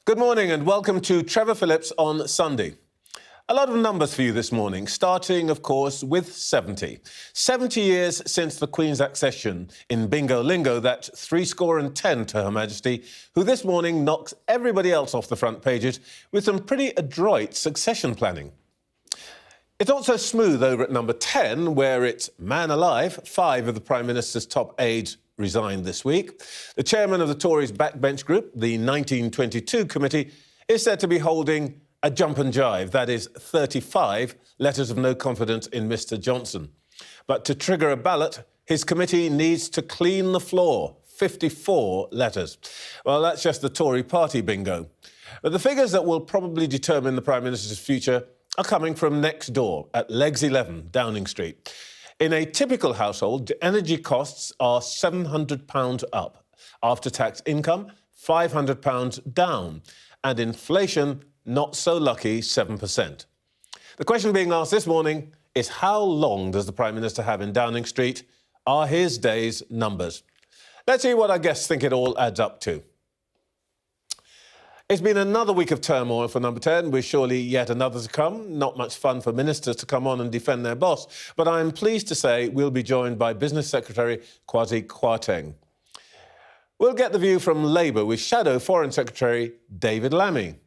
Good morning and welcome to Trevor Phillips on Sunday. A lot of numbers for you this morning, starting, of course, with 70. 70 years since the Queen's accession in Bingo Lingo, that 70 to Her Majesty, who this morning knocks everybody else off the front pages with some pretty adroit succession planning. It's not so smooth over at number 10, where it's man alive. 5 of the Prime Minister's top aides resigned this week. The chairman of the Tories' backbench group, the 1922 committee, is said to be holding a jump and jive, that is 35 letters of no confidence in Mr Johnson. But to trigger a ballot, his committee needs to clean the floor, 54 letters. Well, that's just the Tory party bingo. But the figures that will probably determine the Prime Minister's future are coming from next door at Legs 11, Downing Street. In a typical household, energy costs are £700 up. After-tax income, £500 down. And inflation, not so lucky, 7%. The question being asked this morning is how long does the Prime Minister have in Downing Street? Are his days numbers? Let's see what our guests think it all adds up to. It's been another week of turmoil for number 10, with surely yet another to come. Not much fun for ministers to come on and defend their boss, but I'm pleased to say we'll be joined by Business Secretary Kwasi Kwarteng. We'll get the view from Labour with Shadow Foreign Secretary David Lammy.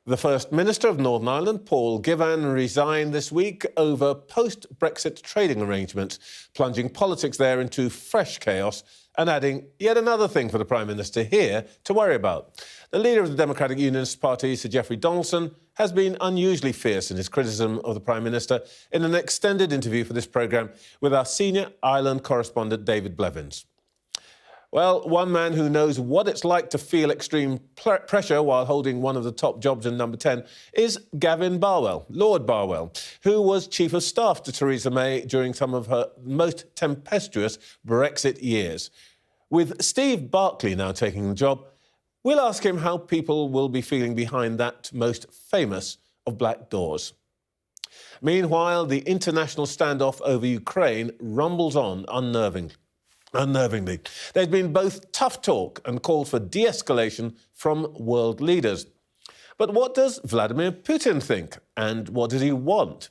The First Minister of Northern Ireland, Paul Givan, resigned this week over post-Brexit trading arrangements, plunging politics there into fresh chaos and adding yet another thing for the Prime Minister here to worry about. The leader of the Democratic Unionist Party, Sir Jeffrey Donaldson, has been unusually fierce in his criticism of the Prime Minister in an extended interview for this programme with our senior Ireland correspondent, David Blevins. Well, one man who knows what it's like to feel extreme pressure while holding one of the top jobs in number 10 is Gavin Barwell, Lord Barwell, who was Chief of Staff to Theresa May during some of her most tempestuous Brexit years. With Steve Barkley now taking the job, we'll ask him how people will be feeling behind that most famous of black doors. Meanwhile, the international standoff over Ukraine rumbles on unnervingly. There's been both tough talk and calls for de-escalation from world leaders. But what does Vladimir Putin think? And what does he want?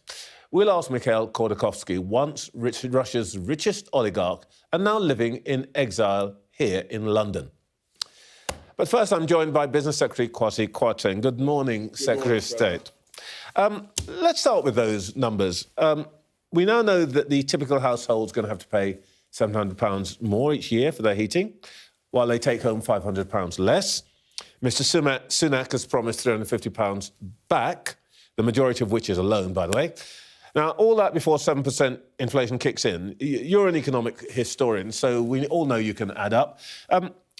We'll ask Mikhail Khodorkovsky, once Russia's richest oligarch and now living in exile here in London. But first, I'm joined by Business Secretary Kwasi Kwarteng. Good morning, Secretary of State. Let's start with those numbers. We now know that the typical household's going to have to pay £700 more each year for their heating, while they take home £500 less. Mr Sunak has promised £350 back, the majority of which is a loan, by the way. Now, all that before 7% inflation kicks in. You're an economic historian, so we all know you can add up.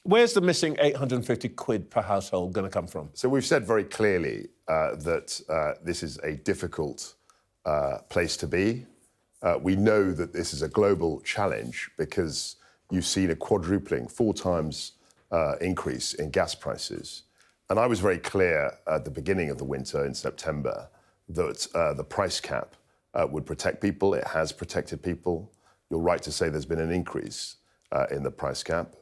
Where's the missing £850 per household going to come from? So we've said very clearly that this is a difficult place to be. We know that this is a global challenge because you've seen a quadrupling, 4 times increase in gas prices. And I was very clear at the beginning of the winter in September that the price cap would protect people. It has protected people. You're right to say there's been an increase in the price cap.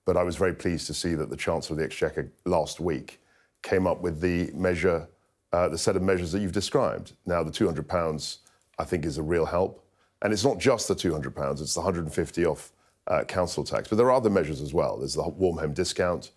But I was very pleased to see that the Chancellor of the Exchequer last week came up with the measure, the set of measures that you've described. Now, the £200, I think, is a real help. And it's not just the £200, it's the £150 off council tax. But there are other measures as well. There's the warm home discount,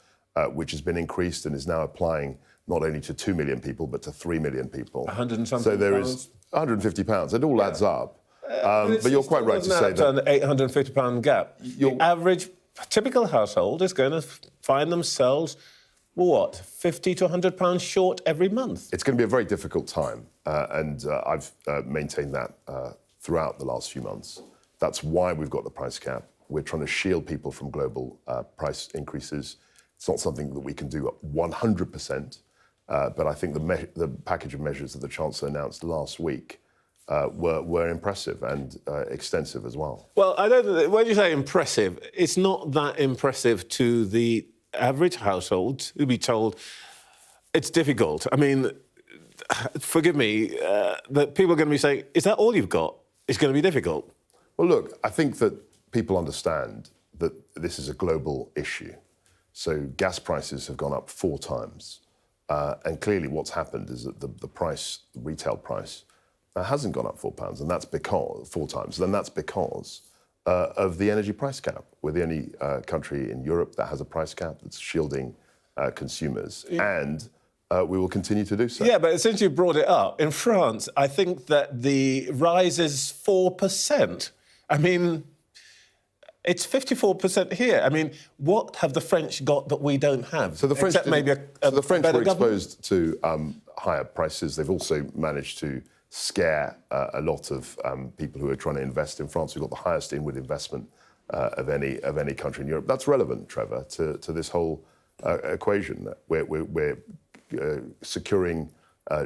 which has been increased and is now applying not only to 2 million people, but to 3 million people. 100 and something So there is £150. It all adds up. But you're quite right to say that... an £850 gap. The average typical household is going to find themselves, what, £50 to £100 short every month? It's going to be a very difficult time. And I've maintained that throughout the last few months. That's why we've got the price cap. We're trying to shield people from global price increases. It's not something that we can do 100%, but I think the package of measures that the Chancellor announced last week were impressive and extensive as well. Well, I don't know, when you say impressive, it's not that impressive to the average household who'd be told it's difficult. I mean, forgive me, that people are going to be saying, is that all you've got? It's going to be difficult. Well, look, I think that people understand that this is a global issue. So gas prices have gone up 4 times. And clearly what's happened is that the retail price, hasn't gone up £4, and that's because 4 times. And that's because of the energy price cap. We're the only country in Europe that has a price cap that's shielding consumers, and we will continue to do so. Yeah, but since you brought it up, in France, I think that the rise is 4%. I mean, it's 54% here. I mean, what have the French got that we don't have? So the French, maybe the French were government? exposed to higher prices. They've also managed to scare a lot of people who are trying to invest in France. We've got the highest inward investment of any country in Europe. That's relevant, Trevor, to this whole equation. We're securing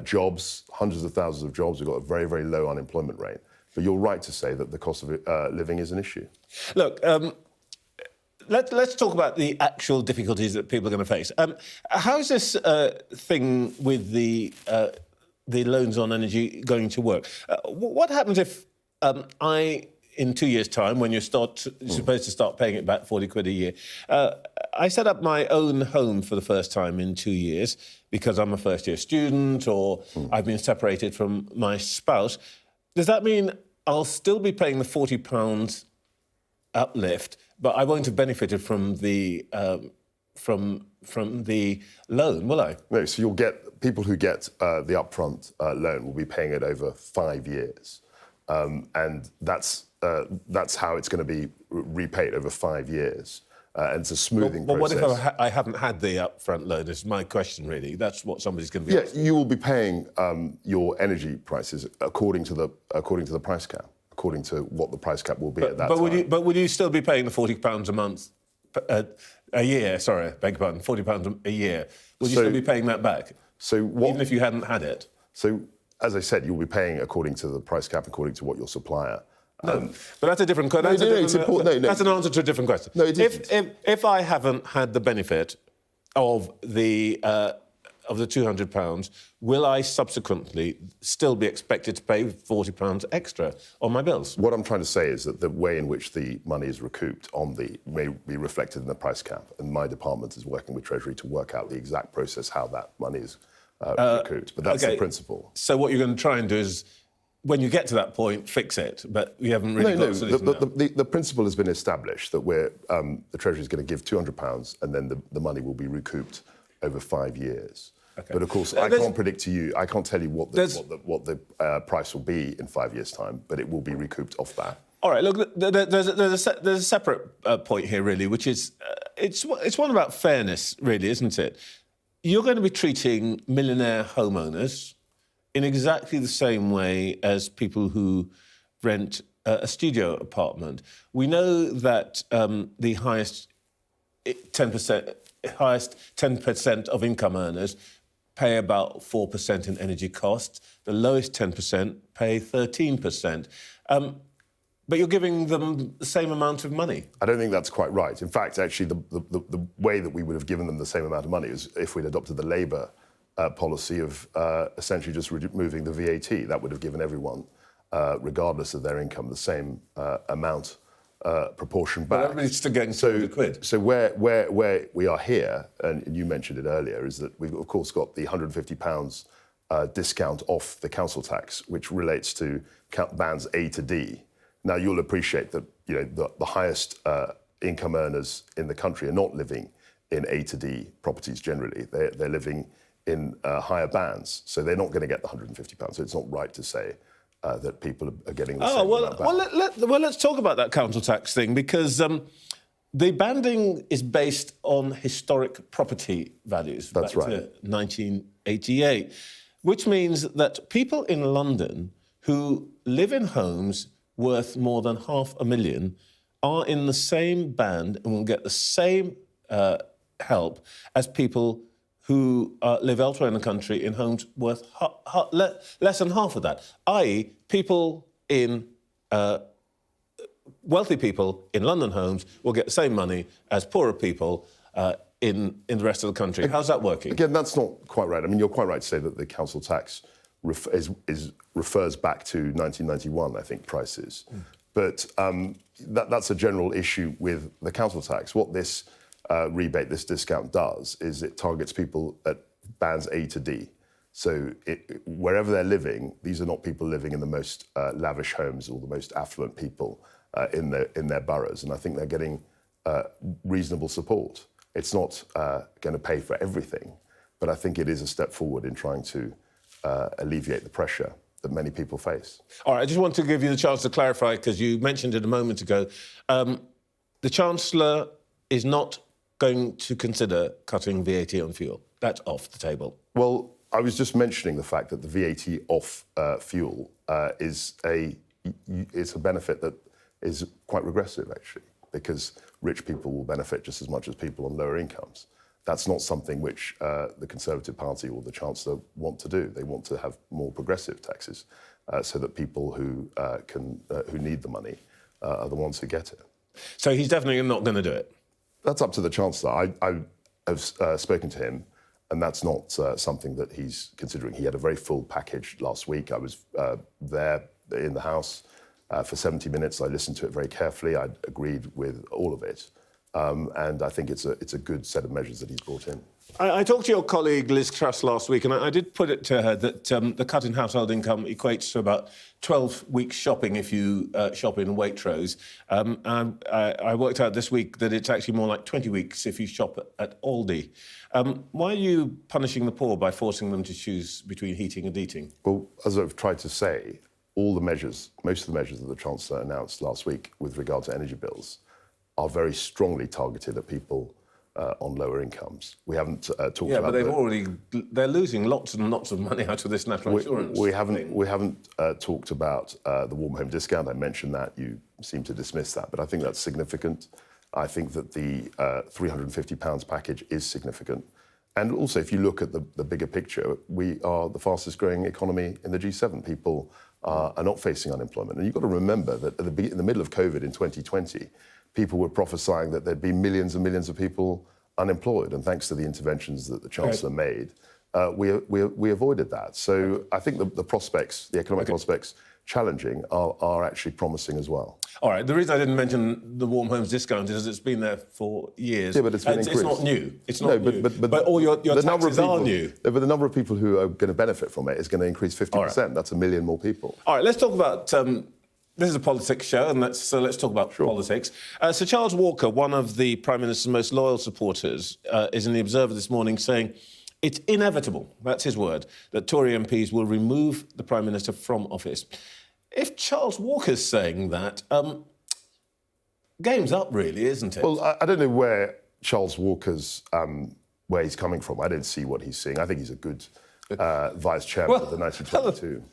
jobs, hundreds of thousands of jobs. We've got a very, very low unemployment rate. But you're right to say that the cost of living is an issue. Look, let's talk about the actual difficulties that people are going to face. How is this thing with the loans on energy going to work? What happens if in 2 years' time, when you're supposed to start paying it back 40 quid a year, I set up my own home for the first time in 2 years because I'm a first-year student or I've been separated from my spouse. Does that mean I'll still be paying the £40 uplift, but I won't have benefited from the loan, will I? No, so you'll get people who get the upfront loan will be paying it over 5 years, and that's how it's going to be repaid over 5 years. And it's a smoothing process. But what if I haven't had the upfront loan? Is my question really. That's what somebody's going to be asking. You will be paying your energy prices according to the price cap, according to what the price cap will be at that time. But would you still be paying the £40 a month, a year? Sorry, beg your pardon, £40 a year. Would you still be paying that back? Even if you hadn't had it. So, as I said, you'll be paying according to the price cap, according to what your supplier. No, but that's a different question. That's an answer to a different question. No, it isn't. If I haven't had the benefit of the £200, will I subsequently still be expected to pay £40 extra on my bills? What I'm trying to say is that the way in which the money is recouped may be reflected in the price cap, and my department is working with Treasury to work out the exact process how that money is recouped. But that's the principle. So what you're going to try and do is, when you get to that point, fix it, but you haven't really got a solution. The principle has been established that the Treasury is going to give £200 and then the money will be recouped over 5 years. Okay. But of course, I can't predict to you. I can't tell you what the price will be in 5 years' time, but it will be recouped off that. All right. Look, there's a separate point here, really, which is it's one about fairness, really, isn't it? You're going to be treating millionaire homeowners in exactly the same way as people who rent a studio apartment. We know that the highest 10% of income earners pay about 4% in energy costs. The lowest 10% pay 13%. But you're giving them the same amount of money. I don't think that's quite right. In fact, actually, the way that we would have given them the same amount of money is if we'd adopted the Labour policy of essentially just removing the VAT. That would have given everyone, regardless of their income, the same amount proportion back. But it's still getting 200 quid. So where we are here, and you mentioned it earlier, is that we've of course got the £150 discount off the council tax, which relates to bands A to D. Now you'll appreciate that the highest income earners in the country are not living in A to D properties generally. They're living in higher bands, so they're not going to get the £150. So it's not right to say that people are getting the same amount back. Well, let's talk about that council tax thing, because the banding is based on historic property values. That's right. To 1988, which means that people in London who live in homes worth more than £500,000 are in the same band and will get the same help as people who live elsewhere in the country in homes worth less than half of that, i.e. people in wealthy people in London homes will get the same money as poorer people in the rest of the country. How's that working? Again, that's not quite right. I mean, you're quite right to say that the council tax refers back to 1991, I think, prices. But that's a general issue with the council tax. What this rebate, this discount does, is it targets people at bands A to D. So wherever they're living, these are not people living in the most lavish homes or the most affluent people in their boroughs. And I think they're getting reasonable support. It's not going to pay for everything, but I think it is a step forward in trying to alleviate the pressure that many people face. All right, I just want to give you the chance to clarify, because you mentioned it a moment ago. The Chancellor is not going to consider cutting VAT on fuel. That's off the table. Well, I was just mentioning the fact that the VAT off fuel is a benefit that is quite regressive, actually, because rich people will benefit just as much as people on lower incomes. That's not something which the Conservative Party or the Chancellor want to do. They want to have more progressive taxes so that people who need the money are the ones who get it. So he's definitely not going to do it? That's up to the Chancellor. I have spoken to him, and that's not something that he's considering. He had a very full package last week. I was there in the House for 70 minutes. I listened to it very carefully. I agreed with all of it. And I think it's a good set of measures that he's brought in. I talked to your colleague Liz Truss last week, and I did put it to her that the cut in household income equates to about 12 weeks shopping if you shop in Waitrose. I worked out this week that it's actually more like 20 weeks if you shop at Aldi. Why are you punishing the poor by forcing them to choose between heating and eating? Well, as I've tried to say, most of the measures that the Chancellor announced last week with regard to energy bills are very strongly targeted at people on lower incomes. We haven't talked about... Yeah, but they're losing lots and lots of money out of this national insurance. We haven't talked about the warm home discount. I mentioned that. You seem to dismiss that, but I think that's significant. I think that the £350 package is significant. And also, if you look at the bigger picture, we are the fastest growing economy in the G7. People are not facing unemployment. And you've got to remember that in the middle of COVID in 2020, people were prophesying that there'd be millions and millions of people unemployed. And thanks to the interventions that the Chancellor made, we avoided that. So I think the economic prospects challenging are actually promising as well. All right, the reason I didn't mention the warm homes discount is it's been there for years. Yeah, but it's been increased. It's not new. It's not new. But all your taxes are new. But the number of people who are going to benefit from it is going to increase 50%. Right. That's 1 million more people. All right, let's talk about... this is a politics show, and let's talk about politics. Sir Charles Walker, one of the Prime Minister's most loyal supporters, is in The Observer this morning saying it's inevitable, that's his word, that Tory MPs will remove the Prime Minister from office. If Charles Walker's saying that, game's up, really, isn't it? Well, I don't know where Charles Walker's, where he's coming from. I don't see what he's seeing. I think he's a good vice chairman of the 1922.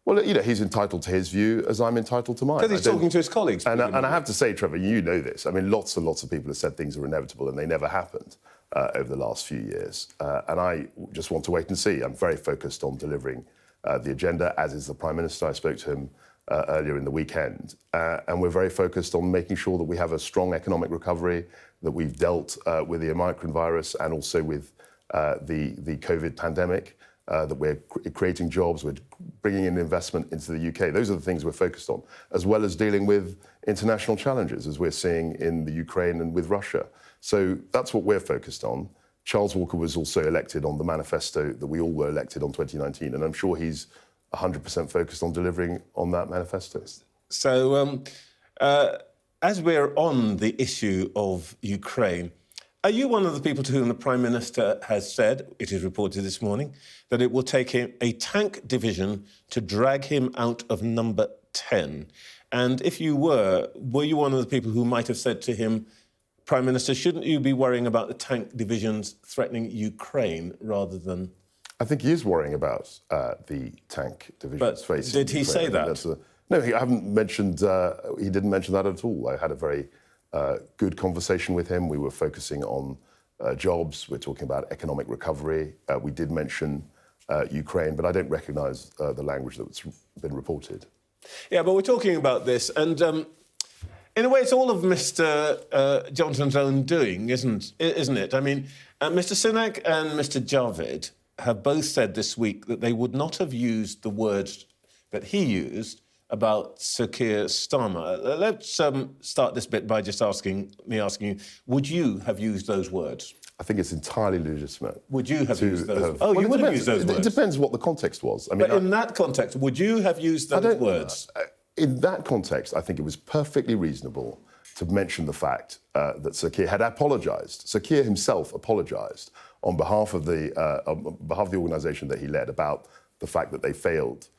Well, you know, he's entitled to his view as I'm entitled to mine. Because he's talking to his colleagues. And I have to say, Trevor, you know this. I mean, lots and lots of people have said things are inevitable and they never happened over the last few years. And I just want to wait and see. I'm very focused on delivering the agenda, as is the Prime Minister. I spoke to him earlier in the weekend. And we're very focused on making sure that we have a strong economic recovery, that we've dealt with the Omicron virus and also with the COVID pandemic. That we're creating jobs, we're bringing in investment into the UK. Those are the things we're focused on, as well as dealing with international challenges, as we're seeing in the Ukraine and with Russia. So that's what we're focused on. Charles Walker was also elected on the manifesto that we all were elected on 2019, and I'm sure he's 100% focused on delivering on that manifesto. So, as we're on the issue of Ukraine, are you one of the people to whom the Prime Minister has said, it is reported this morning, that it will take him a tank division to drag him out of number 10? And if you were you one of the people who might have said to him, Prime Minister, shouldn't you be worrying about the tank divisions threatening Ukraine rather than... I think he is worrying about the tank divisions facing Did he say that? No, he didn't mention that at all. I had a very... good conversation with him. We were focusing on jobs. We're talking about economic recovery. We did mention Ukraine, but I don't recognise the language that's been reported. Yeah, but we're talking about this, and in a way, it's all of Mr. Johnson's own doing, isn't it? I mean, Mr. Sunak and Mr. Javid have both said this week that they would not have used the words that he used about Sir Keir Starmer. Let's start this bit by just asking you, would you have used those words? I think it's entirely legitimate. Would you have used those? Oh, you would have used those words. It depends what the context was. I mean, but in that context, would you have used those words? In that context, I think it was perfectly reasonable to mention the fact that Sir Keir had apologised. Sir Keir himself apologised on behalf of the organisation that he led about the fact that they failed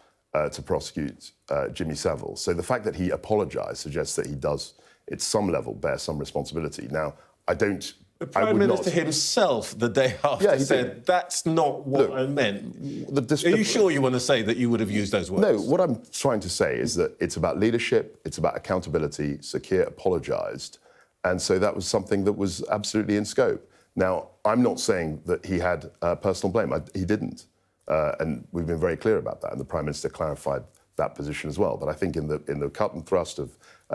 to prosecute Jimmy Savile. So the fact that he apologised suggests that he does, at some level, bear some responsibility. Now, I don't... The Prime Minister himself, the day after, said, that's not what I meant. Are you sure you want to say that you would have used those words? No, what I'm trying to say is that it's about leadership, it's about accountability. Sir Keir apologised, and so that was something that was absolutely in scope. Now, I'm not saying that he had personal blame. He didn't. And we've been very clear about that, and the Prime Minister clarified that position as well. But I think in the cut and thrust of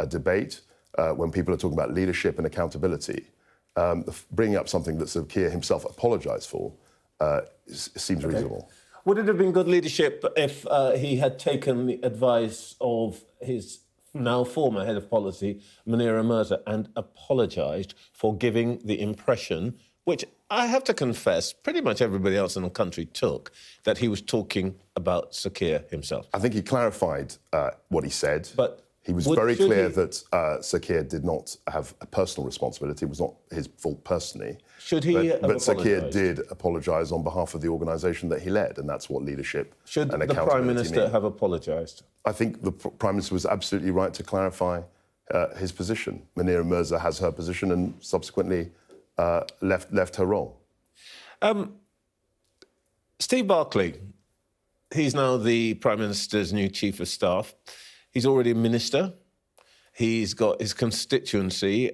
debate, when people are talking about leadership and accountability, bringing up something that Sir Keir himself apologised for seems reasonable. Would it have been good leadership if he had taken the advice of his now former head of policy, Munira Mirza, and apologised for giving the impression, which I have to confess, pretty much everybody else in the country took, that he was talking about Sir Keir himself? I think he clarified what he said. But he was very clear that Sir Keir did not have a personal responsibility. It was not his fault personally. Should he have But Sir Keir did apologise on behalf of the organisation that he led, and that's what leadership and accountability mean. Should the Prime Minister have apologised? I think the Prime Minister was absolutely right to clarify his position. Munira Mirza has her position and subsequently left her role. Steve Barkley, he's now the Prime Minister's new Chief of Staff. He's already a minister. He's got his constituency.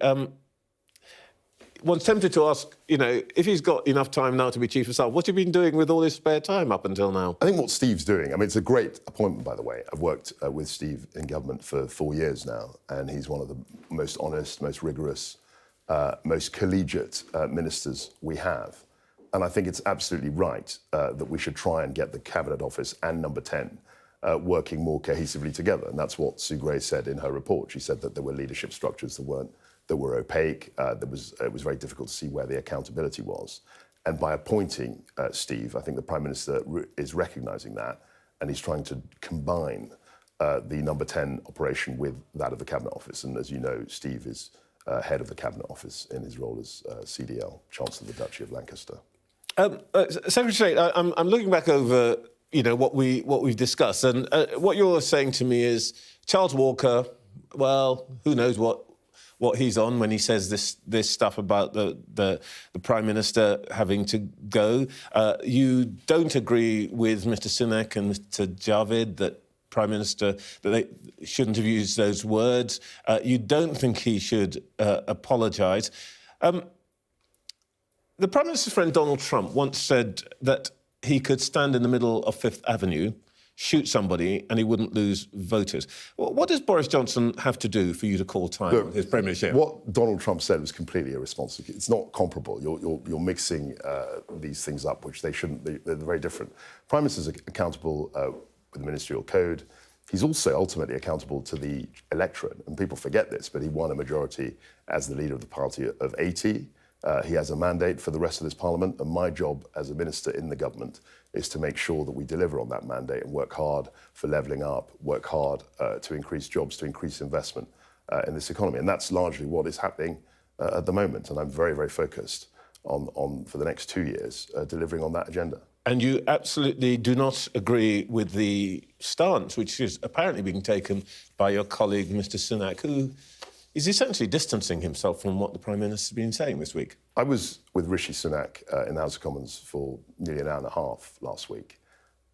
One's tempted to ask, if he's got enough time now to be Chief of Staff, what's he been doing with all his spare time up until now? I think what Steve's doing, I mean, it's a great appointment, by the way. I've worked with Steve in government for 4 years now, and he's one of the most honest, most rigorous, most collegiate ministers we have. And I think it's absolutely right that we should try and get the Cabinet Office and Number 10 working more cohesively together. And that's what Sue Gray said in her report. She said that there were leadership structures that were opaque. It was very difficult to see where the accountability was. And by appointing Steve, I think the Prime Minister is recognising that, and he's trying to combine the Number 10 operation with that of the Cabinet Office. And as you know, Steve is head of the Cabinet Office in his role as CDL, Chancellor of the Duchy of Lancaster. Secretary, I'm looking back over what we've discussed, and what you're saying to me is Charles Walker. Well, who knows what he's on when he says this stuff about the Prime Minister having to go. You don't agree with Mr. Sunak and Mr. Javid that Prime Minister that they shouldn't have used those words. You don't think he should apologise. The Prime Minister's friend Donald Trump once said that he could stand in the middle of Fifth Avenue, shoot somebody, and he wouldn't lose voters. What does Boris Johnson have to do for you to call time on his premiership? What Donald Trump said was completely irresponsible. It's not comparable. You're mixing these things up, which they shouldn't be. They're very different. Prime Minister's accountable with the ministerial code. He's also ultimately accountable to the electorate, and people forget this, but he won a majority as the leader of the party of 80. He has a mandate for the rest of this parliament, and my job as a minister in the government is to make sure that we deliver on that mandate and work hard for levelling up, work hard to increase jobs, to increase investment in this economy. And that's largely what is happening at the moment. And I'm very, very focused on for the next 2 years, delivering on that agenda. And you absolutely do not agree with the stance, which is apparently being taken by your colleague, Mr. Sunak, who is essentially distancing himself from what the Prime Minister's been saying this week. I was with Rishi Sunak in the House of Commons for nearly an hour and a half last week,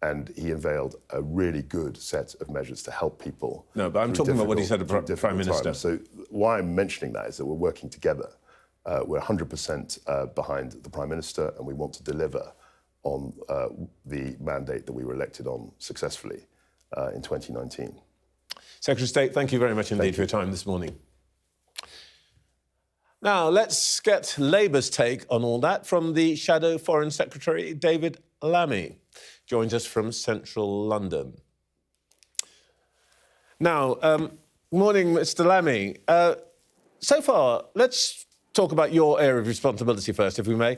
and he unveiled a really good set of measures to help people. No, but I'm talking about what he said to the Prime Minister. So why I'm mentioning that is that we're working together. We're 100% behind the Prime Minister, and we want to deliver on the mandate that we were elected on successfully in 2019. Secretary of State, thank you very much indeed for your time this morning. Now, let's get Labour's take on all that from the Shadow Foreign Secretary, David Lammy. Joins us from central London. Now, morning, Mr. Lammy. So far, let's talk about your area of responsibility first, if we may.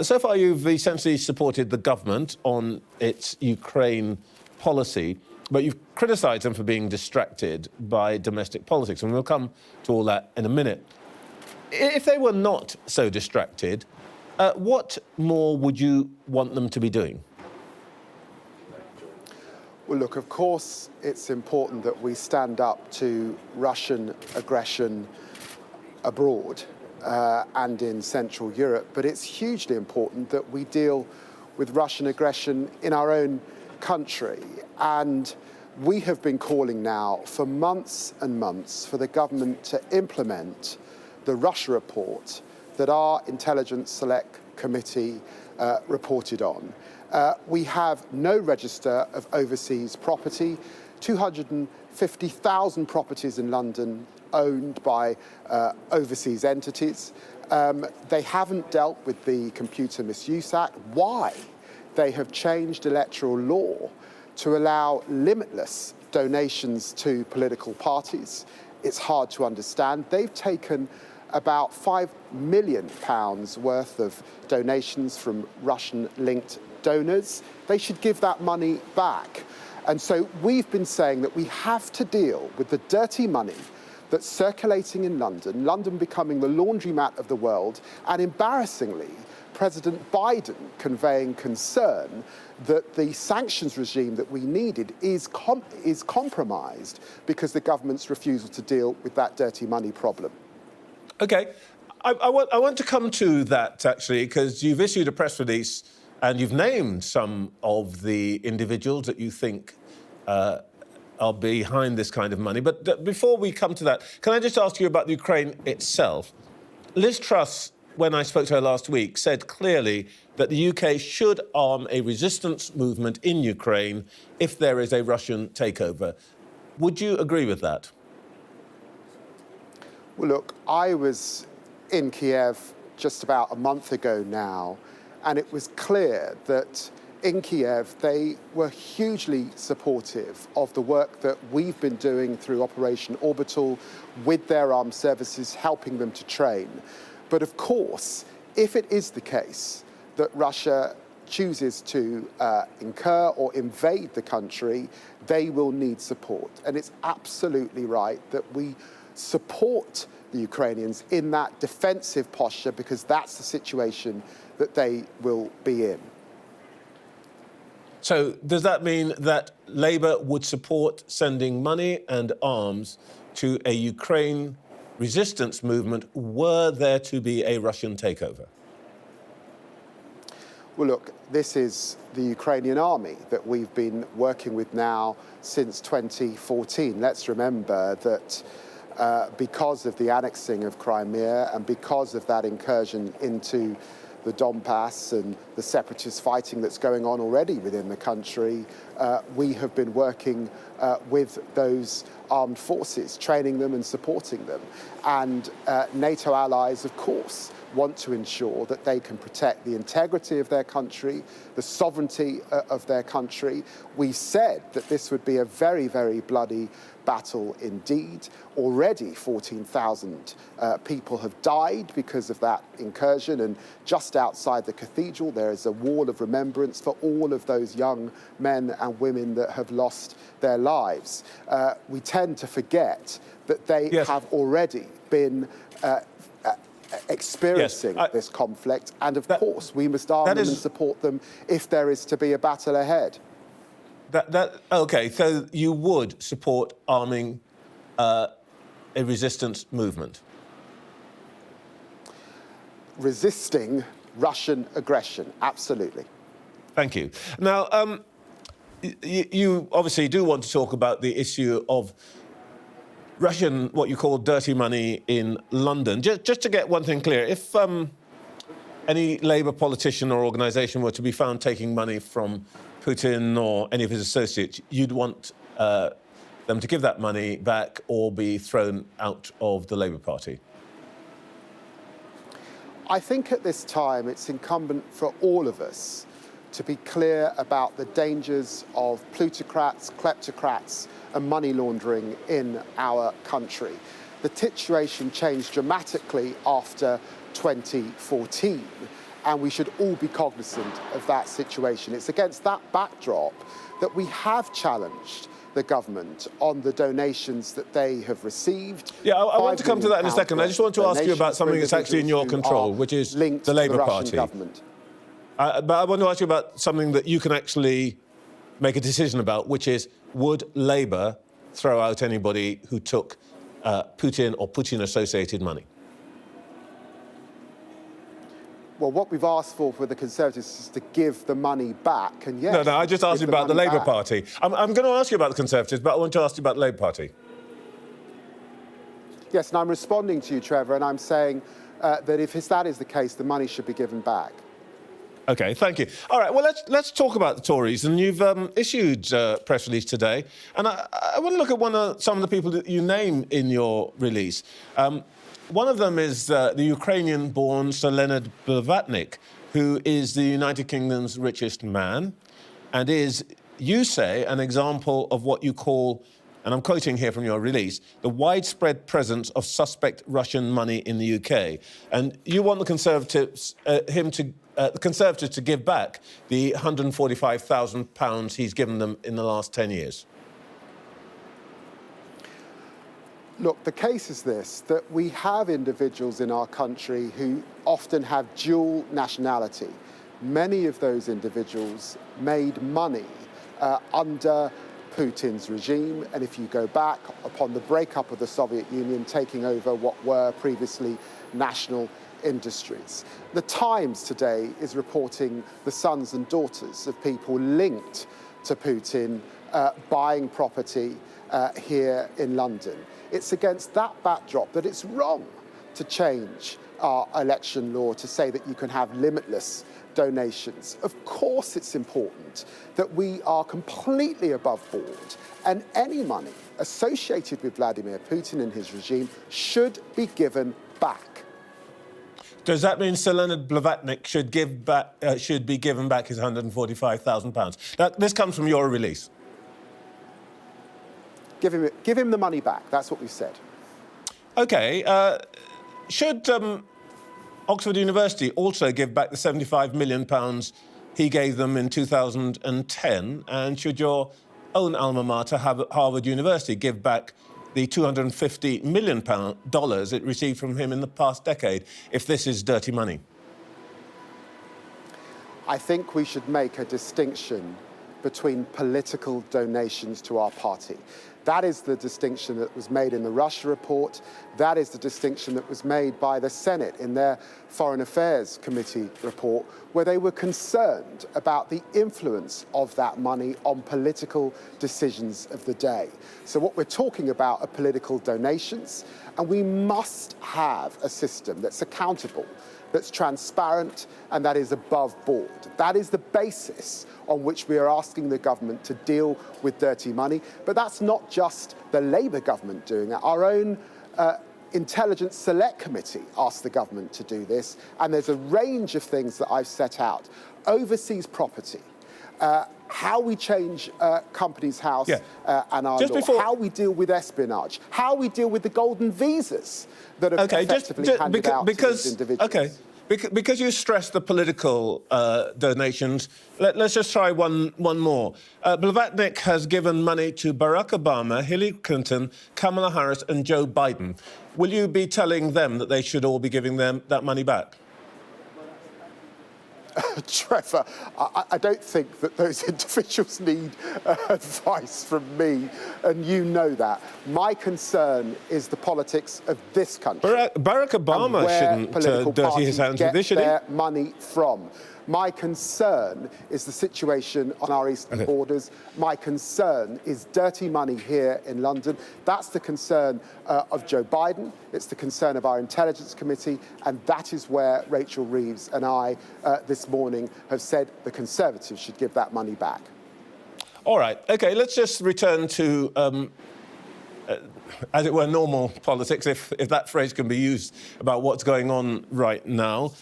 So far, you've essentially supported the government on its Ukraine policy, but you've criticised them for being distracted by domestic politics, and we'll come to all that in a minute. If they were not so distracted, what more would you want them to be doing? Well, look, of course, it's important that we stand up to Russian aggression abroad and in Central Europe, but it's hugely important that we deal with Russian aggression in our own country. And we have been calling now for months and months for the government to implement the Russia report that our Intelligence Select Committee reported on. We have no register of overseas property, 250,000 properties in London owned by overseas entities. They haven't dealt with the Computer Misuse Act. Why? They have changed electoral law to allow limitless donations to political parties. It's hard to understand. They've taken about £5 million worth of donations from Russian-linked donors. They should give that money back. And so we've been saying that we have to deal with the dirty money that's circulating in London, London becoming the laundromat of the world, and embarrassingly, President Biden conveying concern that the sanctions regime that we needed is compromised because the government's refusal to deal with that dirty money problem. OK. I want to come to that, actually, because you've issued a press release and you've named some of the individuals that you think are behind this kind of money. But before we come to that, can I just ask you about the Ukraine itself? Liz Truss, when I spoke to her last week, said clearly that the UK should arm a resistance movement in Ukraine if there is a Russian takeover. Would you agree with that? Well, look, I was in Kiev just about a month ago now, and it was clear that in Kiev, they were hugely supportive of the work that we've been doing through Operation Orbital with their armed services, helping them to train. But of course, if it is the case that Russia chooses to incur or invade the country, they will need support. And it's absolutely right that we support the Ukrainians in that defensive posture because that's the situation that they will be in. So does that mean that Labour would support sending money and arms to a Ukraine resistance movement were there to be a Russian takeover? Well, look, this is the Ukrainian army that we've been working with now since 2014. Let's remember that because of the annexing of Crimea and because of that incursion into the Donbass and the separatist fighting that's going on already within the country, we have been working with those armed forces, training them and supporting them. And NATO allies, of course, want to ensure that they can protect the integrity of their country, the sovereignty of their country. We said that this would be a very, very bloody battle indeed. Already 14,000 people have died because of that incursion, and just outside the cathedral there is a wall of remembrance for all of those young men and women that have lost their lives. We tend to forget that they have already been experiencing this conflict, and of course we must arm them and support them if there is to be a battle ahead. OK, so you would support arming a resistance movement? Resisting Russian aggression, absolutely. Thank you. Now, you obviously do want to talk about the issue of Russian, what you call dirty money in London. Just to get one thing clear, if any Labour politician or organisation were to be found taking money from Putin or any of his associates, you'd want them to give that money back or be thrown out of the Labour Party? I think at this time it's incumbent for all of us to be clear about the dangers of plutocrats, kleptocrats and money laundering in our country. The situation changed dramatically after 2014, and we should all be cognizant of that situation. It's against that backdrop that we have challenged the government on the donations that they have received. Yeah, I want to come to that in a second. I just want to ask you about something that's actually in your control, which is the Labour Party. But I want to ask you about something that you can actually make a decision about, which is, would Labour throw out anybody who took Putin or Putin-associated money? Well, what we've asked for the Conservatives is to give the money back, and yes... No, I just asked you about the Labour Party. I'm going to ask you about the Conservatives, but I want to ask you about the Labour Party. Yes, and I'm responding to you, Trevor, and I'm saying that if that is the case, the money should be given back. OK, thank you. All right, well, let's talk about the Tories. And you've issued a press release today. And I want to look at some of the people that you name in your release. One of them is the Ukrainian-born Sir Leonard Blavatnik, who is the United Kingdom's richest man and is, you say, an example of what you call, and I'm quoting here from your release, the widespread presence of suspect Russian money in the UK. And you want the Conservatives, the Conservatives to give back the £145,000 he's given them in the last 10 years. Look, the case is this, that we have individuals in our country who often have dual nationality. Many of those individuals made money under Putin's regime, and if you go back upon the breakup of the Soviet Union, taking over what were previously national industries. The Times today is reporting the sons and daughters of people linked to Putin buying property here in London. It's against that backdrop that it's wrong to change our election law to say that you can have limitless donations. Of course it's important that we are completely above board, and any money associated with Vladimir Putin and his regime should be given back. Does that mean Sir Leonard Blavatnik should be given back his £145,000? This comes from your release. Give him the money back. That's what we've said. OK. Should Oxford University also give back the £75 million he gave them in 2010? And should your own alma mater, Harvard University, give back the $250 million it received from him in the past decade, if this is dirty money? I think we should make a distinction between political donations to our party. That is the distinction that was made in the Russia report. That is the distinction that was made by the Senate in their Foreign Affairs Committee report, where they were concerned about the influence of that money on political decisions of the day. So what we're talking about are political donations, and we must have a system that's accountable, that's transparent, and that is above board. That is the basis on which we are asking the government to deal with dirty money. But that's not just the Labour government doing it. Our own Intelligence Select Committee asked the government to do this, and there's a range of things that I've set out. Overseas property, how we change Companies House and our law, how we deal with espionage, how we deal with the golden visas that have effectively handed out to these individuals. OK, because you stressed the political donations, let's just try one more. Blavatnik has given money to Barack Obama, Hillary Clinton, Kamala Harris and Joe Biden. Will you be telling them that they should all be giving them that money back? Trevor, I don't think that those individuals need advice from me, and you know that. My concern is the politics of this country. Barack Obama shouldn't dirty his hands with this, should he? Their money from. My concern is the situation on our eastern borders. My concern is dirty money here in London. That's the concern of Joe Biden. It's the concern of our Intelligence Committee. And that is where Rachel Reeves and I this morning have said the Conservatives should give that money back. All right. OK, let's just return to, as it were, normal politics, if that phrase can be used about what's going on right now.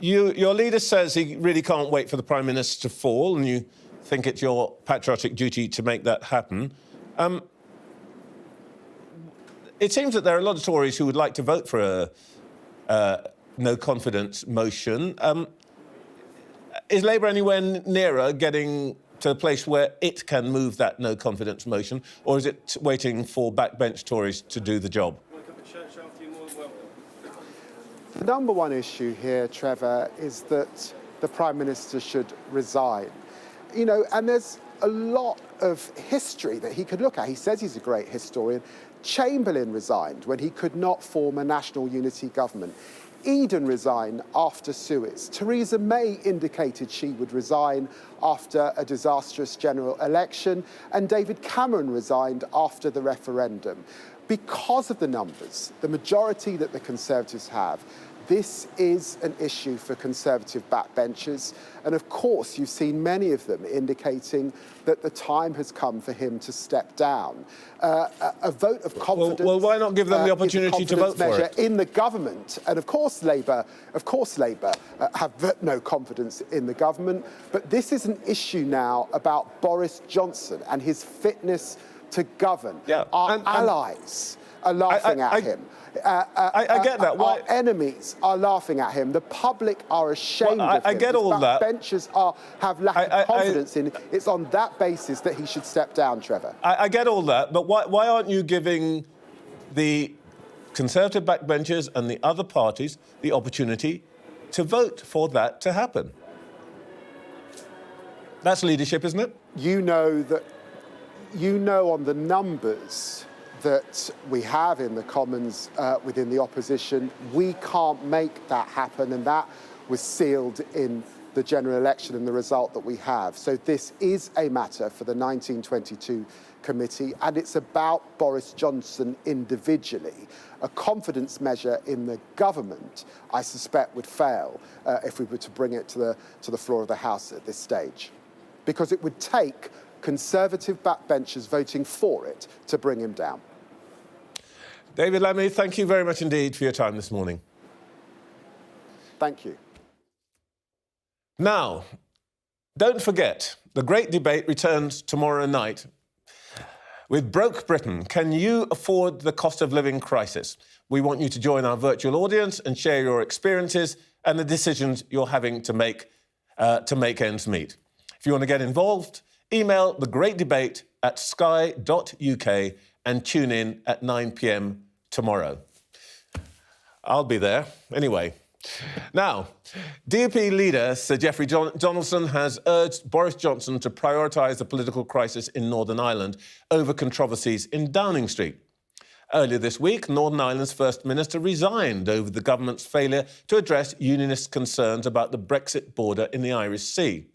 Your leader says he really can't wait for the Prime Minister to fall, and you think it's your patriotic duty to make that happen. It seems that there are a lot of Tories who would like to vote for a no-confidence motion. Is Labour anywhere nearer getting to a place where it can move that no-confidence motion, or is it waiting for backbench Tories to do the job? The number one issue here, Trevor, is that the Prime Minister should resign. You know, and there's a lot of history that he could look at. He says he's a great historian. Chamberlain resigned when he could not form a national unity government. Eden resigned after Suez. Theresa May indicated she would resign after a disastrous general election, and David Cameron resigned after the referendum. Because of the numbers, the majority that the Conservatives have, this is an issue for Conservative backbenchers. And of course, you've seen many of them indicating that the time has come for him to step down. A vote of confidence. Well, why not give them the opportunity to vote for it? In the government. And of course, Labour have no confidence in the government. But this is an issue now about Boris Johnson and his fitness to govern. Yeah. Our allies are laughing at him. I get that. Our enemies are laughing at him. The public are ashamed of him. I get all that. Backbenchers have lack of confidence in him. It's on that basis that he should step down, Trevor. I get all that, but why aren't you giving the Conservative backbenchers and the other parties the opportunity to vote for that to happen? That's leadership, isn't it? You know on the numbers that we have in the Commons within the opposition, we can't make that happen, and that was sealed in the general election and the result that we have. So this is a matter for the 1922 committee, and it's about Boris Johnson individually. A confidence measure in the government, I suspect, would fail if we were to bring it to the floor of the House at this stage, because it would take Conservative backbenchers voting for it to bring him down. David Lammy, thank you very much indeed for your time this morning. Thank you. Now, don't forget, the great debate returns tomorrow night. With Broke Britain, can you afford the cost of living crisis? We want you to join our virtual audience and share your experiences and the decisions you're having to make ends meet. If you want to get involved, email The Great Debate at sky.uk and tune in at 9 p.m. tomorrow. I'll be there. Anyway. Now, DUP leader Sir Jeffrey Donaldson has urged Boris Johnson to prioritise the political crisis in Northern Ireland over controversies in Downing Street. Earlier this week, Northern Ireland's First Minister resigned over the government's failure to address unionist concerns about the Brexit border in the Irish Sea.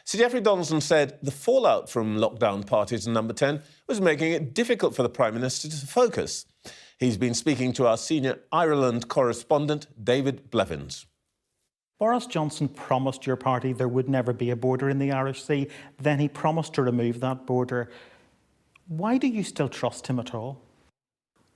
Sir Jeffrey Donaldson said the fallout from lockdown parties in Number 10 was making it difficult for the Prime Minister to focus. He's been speaking to our senior Ireland correspondent, David Blevins. Boris Johnson promised your party there would never be a border in the Irish Sea. Then he promised to remove that border. Why do you still trust him at all?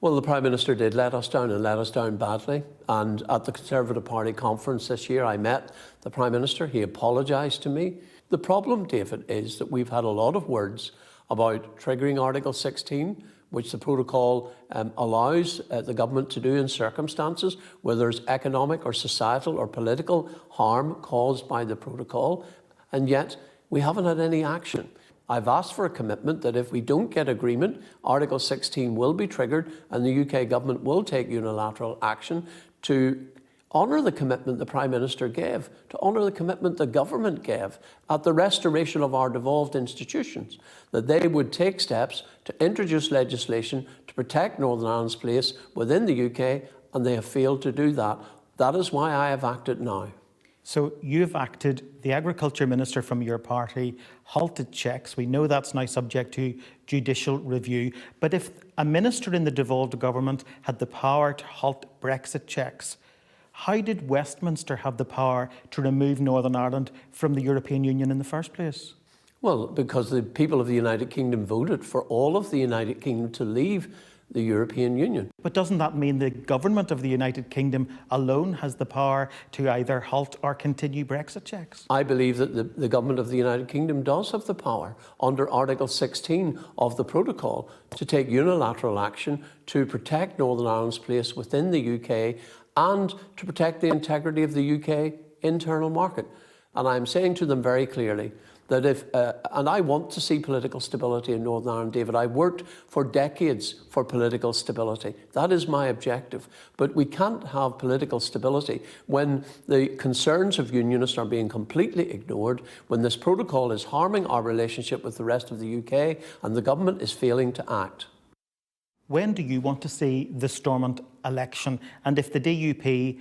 Well, the Prime Minister did let us down, and let us down badly. And at the Conservative Party conference this year, I met the Prime Minister. He apologised to me. The problem, David, is that we've had a lot of words about triggering Article 16, which the protocol allows the government to do in circumstances where there's economic or societal or political harm caused by the protocol, and yet we haven't had any action. I've asked for a commitment that if we don't get agreement, Article 16 will be triggered and the UK government will take unilateral action to honour the commitment the Prime Minister gave, to honour the commitment the government gave at the restoration of our devolved institutions, that they would take steps to introduce legislation to protect Northern Ireland's place within the UK, and they have failed to do that. That is why I have acted now. So you've acted, the Agriculture Minister from your party halted checks. We know that's now subject to judicial review. But if a minister in the devolved government had the power to halt Brexit checks, how did Westminster have the power to remove Northern Ireland from the European Union in the first place? Well, because the people of the United Kingdom voted for all of the United Kingdom to leave the European Union. But doesn't that mean the government of the United Kingdom alone has the power to either halt or continue Brexit checks? I believe that the government of the United Kingdom does have the power under Article 16 of the protocol to take unilateral action to protect Northern Ireland's place within the UK and to protect the integrity of the UK internal market. And I'm saying to them very clearly that and I want to see political stability in Northern Ireland, David. I worked for decades for political stability. That is my objective. But we can't have political stability when the concerns of unionists are being completely ignored, when this protocol is harming our relationship with the rest of the UK and the government is failing to act. When do you want to see the Stormont election? And if the DUP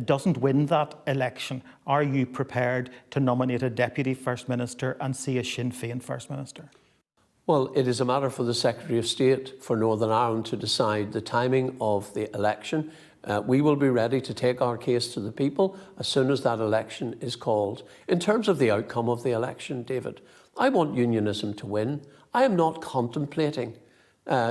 doesn't win that election, are you prepared to nominate a Deputy First Minister and see a Sinn Féin First Minister? Well, it is a matter for the Secretary of State for Northern Ireland to decide the timing of the election. We will be ready to take our case to the people as soon as that election is called. In terms of the outcome of the election, David, I want unionism to win. I am not contemplating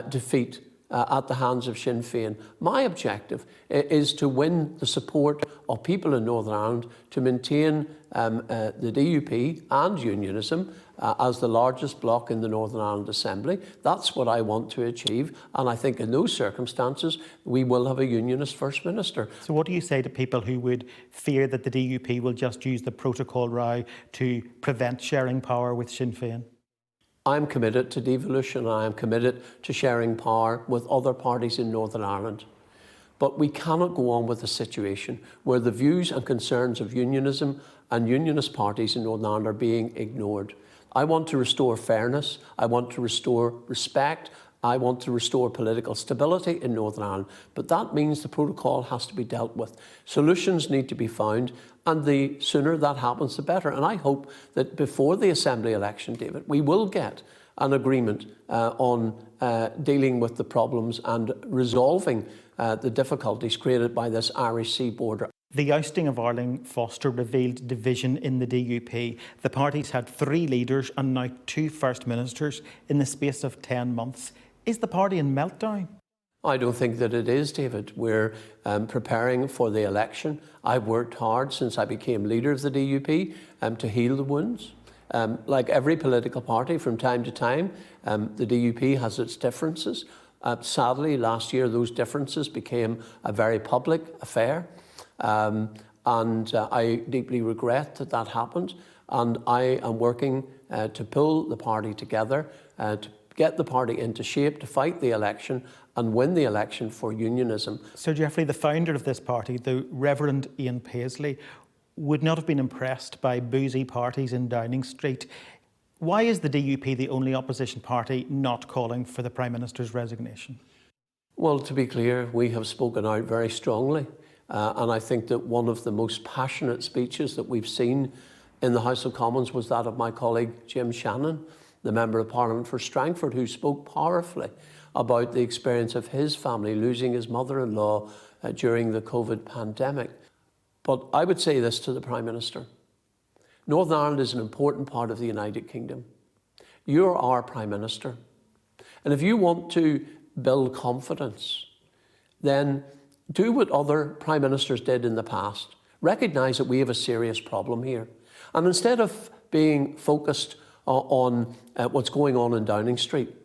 defeat at the hands of Sinn Féin. My objective is to win the support of people in Northern Ireland to maintain the DUP and unionism as the largest bloc in the Northern Ireland Assembly. That's what I want to achieve, and I think in those circumstances we will have a unionist First Minister. So what do you say to people who would fear that the DUP will just use the protocol row to prevent sharing power with Sinn Féin? I'm committed to devolution and I am committed to sharing power with other parties in Northern Ireland. But we cannot go on with a situation where the views and concerns of unionism and unionist parties in Northern Ireland are being ignored. I want to restore fairness, I want to restore respect, I want to restore political stability in Northern Ireland, but that means the protocol has to be dealt with. Solutions need to be found, and the sooner that happens, the better. And I hope that before the Assembly election, David, we will get an agreement on dealing with the problems and resolving the difficulties created by this Irish Sea border. The ousting of Arlene Foster revealed division in the DUP. The party's had 3 leaders and now 2 First Ministers in the space of 10 months. Is the party in meltdown? I don't think that it is, David. We're preparing for the election. I've worked hard since I became leader of the DUP to heal the wounds. Like every political party, from time to time, the DUP has its differences. Sadly, last year, those differences became a very public affair. And I deeply regret that that happened. And I am working to pull the party together, to get the party into shape to fight the election and win the election for unionism. Sir Jeffrey, the founder of this party, the Reverend Ian Paisley, would not have been impressed by boozy parties in Downing Street. Why is the DUP the only opposition party not calling for the Prime Minister's resignation? Well, to be clear, we have spoken out very strongly. And I think that one of the most passionate speeches that we've seen in the House of Commons was that of my colleague Jim Shannon, the Member of Parliament for Strangford, who spoke powerfully about the experience of his family losing his mother-in-law during the COVID pandemic. But I would say this to the Prime Minister. Northern Ireland is an important part of the United Kingdom. You're our Prime Minister. And if you want to build confidence, then do what other Prime Ministers did in the past. Recognise that we have a serious problem here. And instead of being focused on what's going on in Downing Street,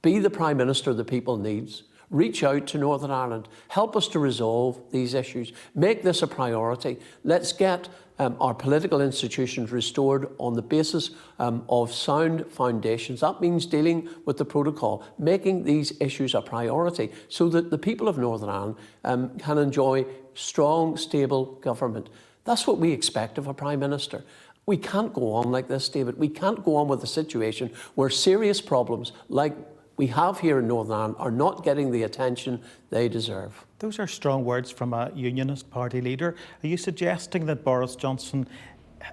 be the Prime Minister the people needs. Reach out to Northern Ireland. Help us to resolve these issues. Make this a priority. Let's get our political institutions restored on the basis of sound foundations. That means dealing with the protocol, making these issues a priority so that the people of Northern Ireland can enjoy strong, stable government. That's what we expect of a Prime Minister. We can't go on like this, David. We can't go on with a situation where serious problems like we have here in Northern Ireland are not getting the attention they deserve. Those are strong words from a unionist party leader. Are you suggesting that Boris Johnson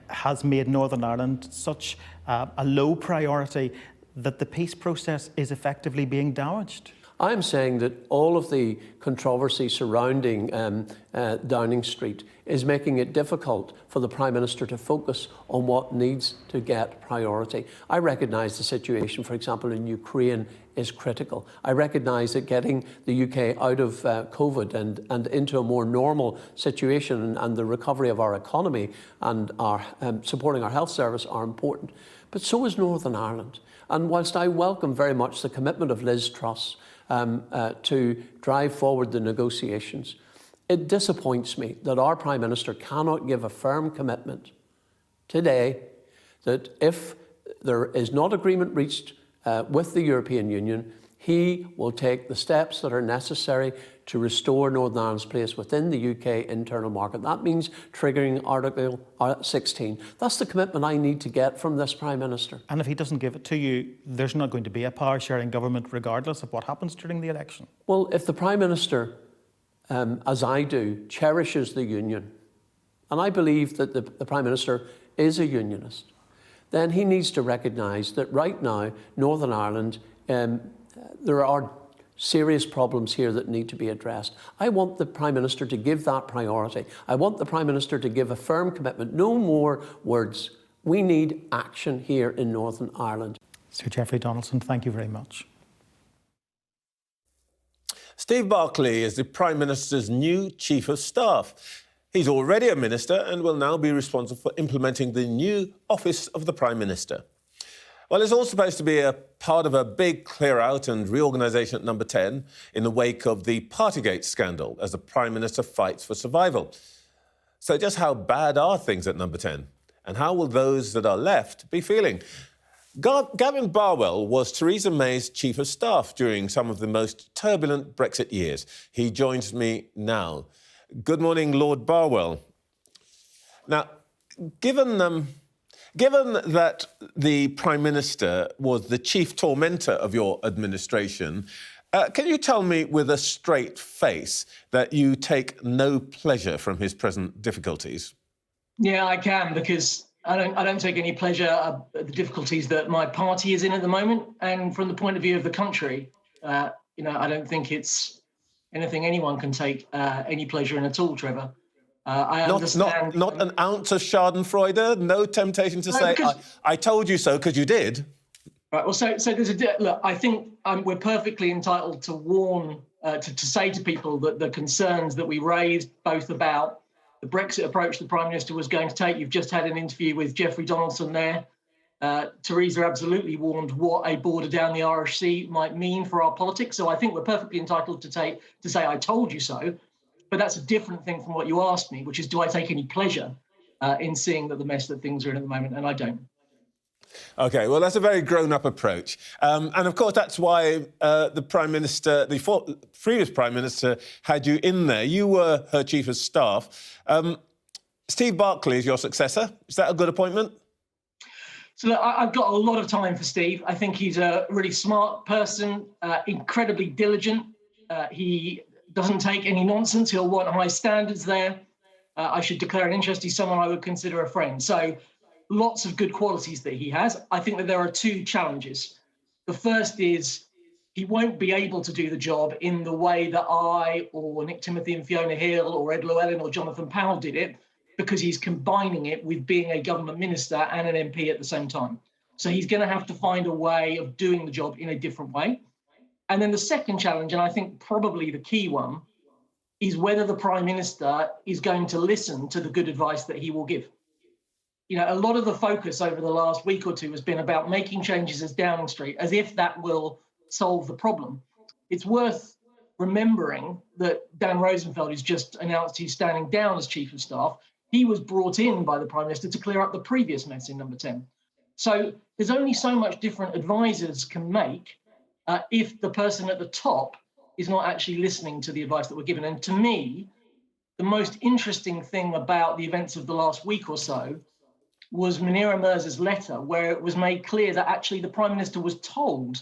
has made Northern Ireland such a low priority that the peace process is effectively being damaged? I'm saying that all of the controversy surrounding Downing Street is making it difficult for the Prime Minister to focus on what needs to get priority. I recognise the situation, for example, in Ukraine is critical. I recognise that getting the UK out of COVID and into a more normal situation and the recovery of our economy and our supporting our health service are important. But so is Northern Ireland. And whilst I welcome very much the commitment of Liz Truss to drive forward the negotiations, it disappoints me that our Prime Minister cannot give a firm commitment today that if there is not agreement reached with the European Union, he will take the steps that are necessary to restore Northern Ireland's place within the UK internal market. That means triggering Article 16. That's the commitment I need to get from this Prime Minister. And if he doesn't give it to you, there's not going to be a power-sharing government regardless of what happens during the election? Well, if the Prime Minister, as I do, cherishes the union, and I believe that the Prime Minister is a unionist, then he needs to recognise that right now, Northern Ireland, there are serious problems here that need to be addressed. I want the Prime Minister to give that priority. I want the Prime Minister to give a firm commitment, no more words. We need action here in Northern Ireland. Sir Jeffrey Donaldson, thank you very much. Steve Barkley is the Prime Minister's new Chief of Staff. He's already a minister and will now be responsible for implementing the new Office of the Prime Minister. Well, it's all supposed to be a part of a big clear-out and reorganisation at Number 10 in the wake of the Partygate scandal as the Prime Minister fights for survival. So just how bad are things at Number 10? And how will those that are left be feeling? Gavin Barwell was Theresa May's Chief of Staff during some of the most turbulent Brexit years. He joins me now. Good morning, Lord Barwell. Now, given that the Prime Minister was the chief tormentor of your administration, can you tell me with a straight face that you take no pleasure from his present difficulties? Yeah, I can, because I don't take any pleasure at the difficulties that my party is in at the moment. And from the point of view of the country, I don't think it's anything anyone can take any pleasure in at all, Trevor. I understand. Not an ounce of Schadenfreude, no temptation to say, I told you so, because you did. Right, well, so there's look, I think we're perfectly entitled to warn, to say to people that the concerns that we raised, both about the Brexit approach the Prime Minister was going to take. You've just had an interview with Jeffrey Donaldson there. Theresa absolutely warned what a border down the Irish Sea might mean for our politics. So I think we're perfectly entitled to say, I told you so. But that's a different thing from what you asked me, which is, do I take any pleasure in seeing that the mess that things are in at the moment? And I don't. OK, well, that's a very grown-up approach. And, of course, that's why the Prime Minister, the previous Prime Minister, had you in there. You were her Chief of Staff. Steve Barkley is your successor. Is that a good appointment? So look, I've got a lot of time for Steve. I think he's a really smart person, incredibly diligent. He doesn't take any nonsense. He'll want high standards there. I should declare an interest. He's someone I would consider a friend. So lots of good qualities that he has. I think that there are two challenges. The first is he won't be able to do the job in the way that I or Nick Timothy and Fiona Hill or Ed Llewellyn or Jonathan Powell did it, because he's combining it with being a government minister and an MP at the same time. So he's going to have to find a way of doing the job in a different way. And then the second challenge, and I think probably the key one, is whether the Prime Minister is going to listen to the good advice that he will give. You know, a lot of the focus over the last week or two has been about making changes as Downing Street, as if that will solve the problem. It's worth remembering that Dan Rosenfeld, who's just announced he's standing down as Chief of Staff, he was brought in by the Prime Minister to clear up the previous mess in Number 10. So there's only so much different advisors can make if the person at the top is not actually listening to the advice that we're given. And to me, the most interesting thing about the events of the last week or so was Munira Mirza's letter, where it was made clear that actually the Prime Minister was told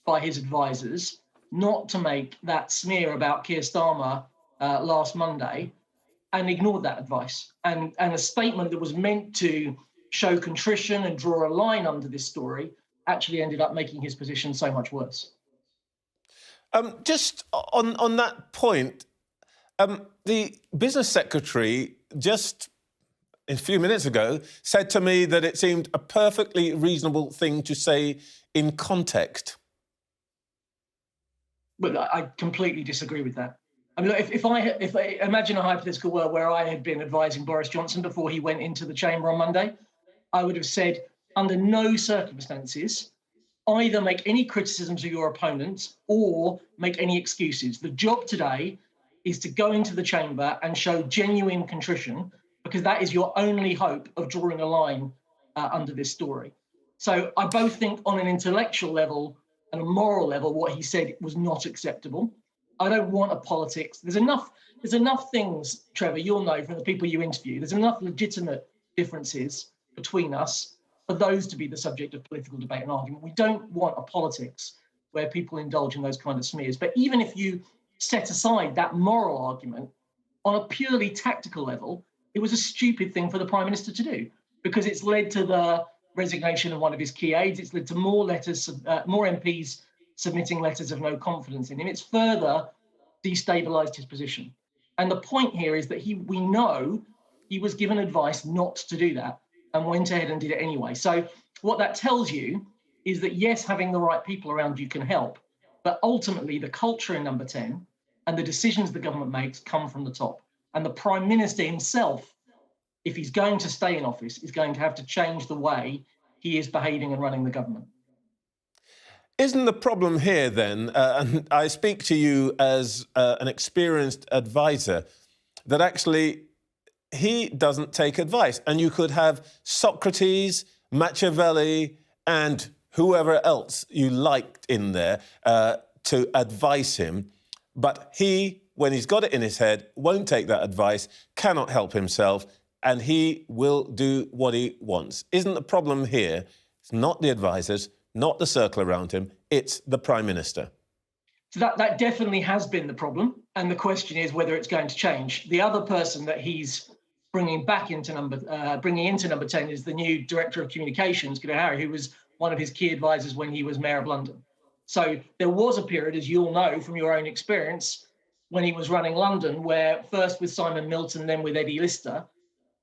by his advisors not to make that smear about Keir Starmer last Monday, and ignored that advice. And a statement that was meant to show contrition and draw a line under this story actually ended up making his position so much worse. Just on that point, the business secretary just a few minutes ago said to me that it seemed a perfectly reasonable thing to say in context. Well, I completely disagree with that. I mean, if I imagine a hypothetical world where I had been advising Boris Johnson before he went into the chamber on Monday, I would have said, under no circumstances, either make any criticisms of your opponents or make any excuses. The job today is to go into the chamber and show genuine contrition, because that is your only hope of drawing a line under this story. So I both think on an intellectual level and a moral level, what he said was not acceptable. I don't want a politics. There's enough things, Trevor, you'll know from the people you interview, there's enough legitimate differences between us for those to be the subject of political debate and argument. We don't want a politics where people indulge in those kind of smears. But even if you set aside that moral argument, on a purely tactical level, it was a stupid thing for the Prime Minister to do, because it's led to the resignation of one of his key aides. It's led to more MPs submitting letters of no confidence in him. It's further destabilised his position. And the point here is that we know he was given advice not to do that and went ahead and did it anyway. So what that tells you is that, yes, having the right people around you can help, but ultimately the culture in Number 10 and the decisions the government makes come from the top. And the Prime Minister himself, if he's going to stay in office, is going to have to change the way he is behaving and running the government. Isn't the problem here then, and I speak to you as an experienced advisor, that actually he doesn't take advice, and you could have Socrates, Machiavelli and whoever else you liked in there to advise him, but he, when he's got it in his head, won't take that advice, cannot help himself, and he will do what he wants. Isn't the problem here? It's not the advisors, not the circle around him, it's the Prime Minister. So that definitely has been the problem, and the question is whether it's going to change. The other person that he's bringing into Number 10 is the new Director of Communications, Khodorkovsky, who was one of his key advisors when he was Mayor of London. So there was a period, as you'll know from your own experience, when he was running London, where first with Simon Milton, then with Eddie Lister,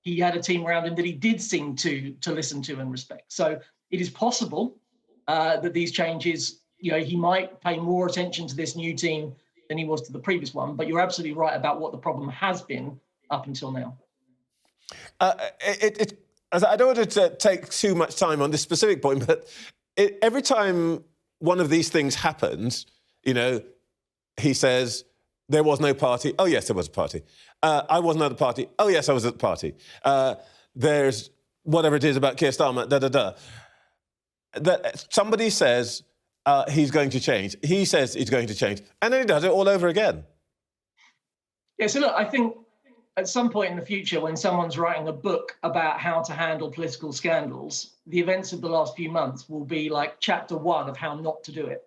he had a team around him that he did seem to listen to and respect. So it is possible that these changes, he might pay more attention to this new team than he was to the previous one. But you're absolutely right about what the problem has been up until now. I don't want to take too much time on this specific point, but every time one of these things happens, he says, there was no party. Oh, yes, there was a party. I wasn't at the party. Oh, yes, I was at the party. There's whatever it is about Keir Starmer, That somebody says he's going to change. He says he's going to change. And then he does it all over again. Yeah, so look, I think at some point in the future, when someone's writing a book about how to handle political scandals, the events of the last few months will be like chapter 1 of how not to do it.